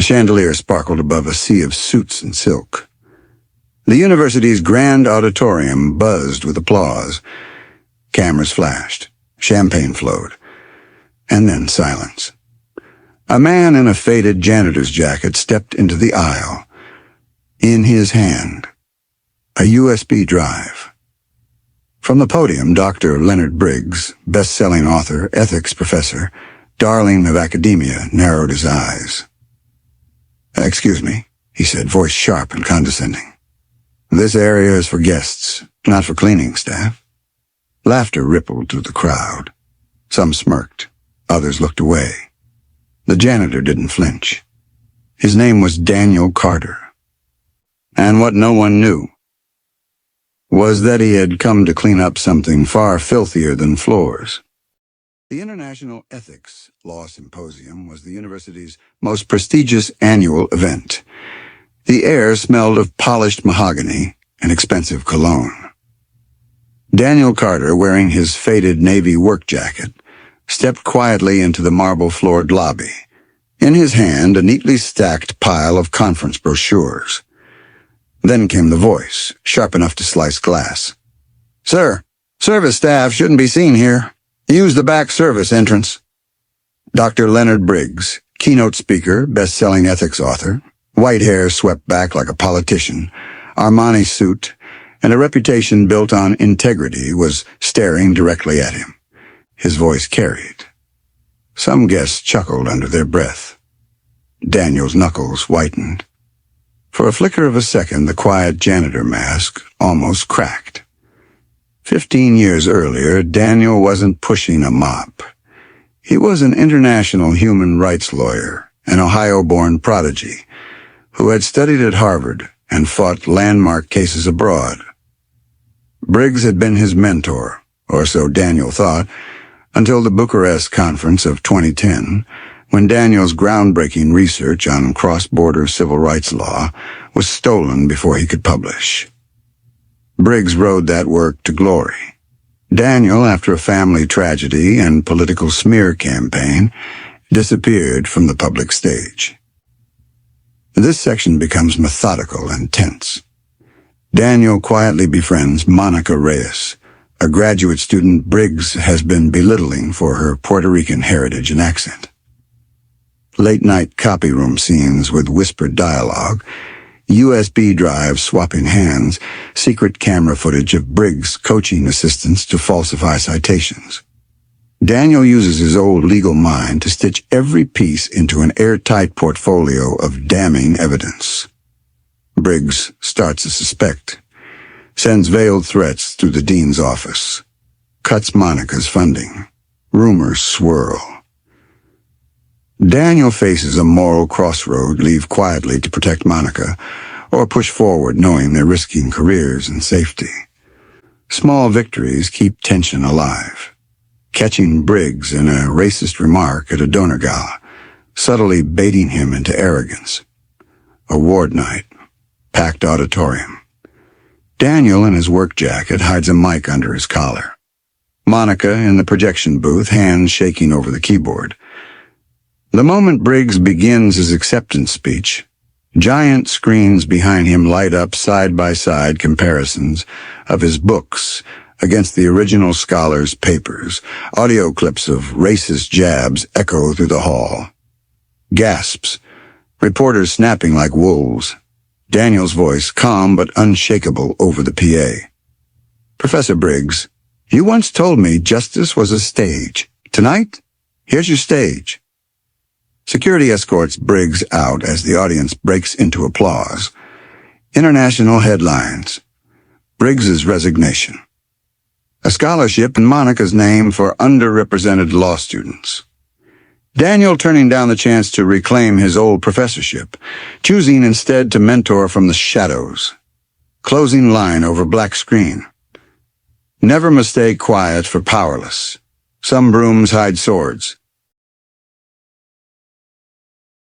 chandelier sparkled above a sea of suits and silk. The university's grand auditorium buzzed with applause. Cameras flashed, champagne flowed, and then silence. A man in a faded janitor's jacket stepped into the aisle. In his hand, a USB drive. From the podium, Dr. Leonard Briggs, best-selling author, ethics professor, darling of academia, narrowed his eyes. "Excuse me," he said, voice sharp and condescending. "This area is for guests, not for cleaning staff." Laughter rippled through the crowd. Some smirked, others looked away. The janitor didn't flinch. His name was Daniel Carter. And what no one knew was that he had come to clean up something far filthier than floors. The International Ethics Law Symposium was the university's most prestigious annual event. The air smelled of polished mahogany and expensive cologne. Daniel Carter, wearing his faded navy work jacket, stepped quietly into the marble-floored lobby. In his hand, a neatly stacked pile of conference brochures. Then came the voice, sharp enough to slice glass. "Sir, service staff shouldn't be seen here. Use the back service entrance." Dr. Leonard Briggs, keynote speaker, best-selling ethics author, white hair swept back like a politician, Armani suit, and a reputation built on integrity, was staring directly at him. His voice carried. Some guests chuckled under their breath. Daniel's knuckles whitened. For a flicker of a second, the quiet janitor mask almost cracked. 15 years earlier, Daniel wasn't pushing a mop. He was an international human rights lawyer, an Ohio-born prodigy, who had studied at Harvard and fought landmark cases abroad. Briggs had been his mentor, or so Daniel thought, until the Bucharest Conference of 2010, when Daniel's groundbreaking research on cross-border civil rights law was stolen before he could publish. Briggs rode that work to glory. Daniel, after a family tragedy and political smear campaign, disappeared from the public stage. This section becomes methodical and tense. Daniel quietly befriends Monica Reyes, a graduate student Briggs has been belittling for her Puerto Rican heritage and accent. Late-night copy room scenes with whispered dialogue, USB drives swapping hands, secret camera footage of Briggs coaching assistants to falsify citations. Daniel uses his old legal mind to stitch every piece into an airtight portfolio of damning evidence. Briggs starts to suspect, sends veiled threats through the dean's office, cuts Monica's funding. Rumors swirl. Daniel faces a moral crossroad: leave quietly to protect Monica, or push forward knowing they're risking careers and safety. Small victories keep tension alive. Catching Briggs in a racist remark at a donor gala, subtly baiting him into arrogance. Award night, packed auditorium. Daniel, in his work jacket, hides a mic under his collar. Monica in the projection booth, hands shaking over the keyboard. The moment Briggs begins his acceptance speech, giant screens behind him light up side-by-side comparisons of his books against the original scholar's papers. Audio clips of racist jabs echo through the hall. Gasps, reporters snapping like wolves. Daniel's voice, calm but unshakable, over the PA. "Professor Briggs, you once told me justice was a stage. Tonight, here's your stage." Security escorts Briggs out as the audience breaks into applause. International headlines. Briggs's resignation. A scholarship in Monica's name for underrepresented law students. Daniel turning down the chance to reclaim his old professorship, choosing instead to mentor from the shadows. Closing line over black screen. "Never mistake quiet for powerless. Some brooms hide swords.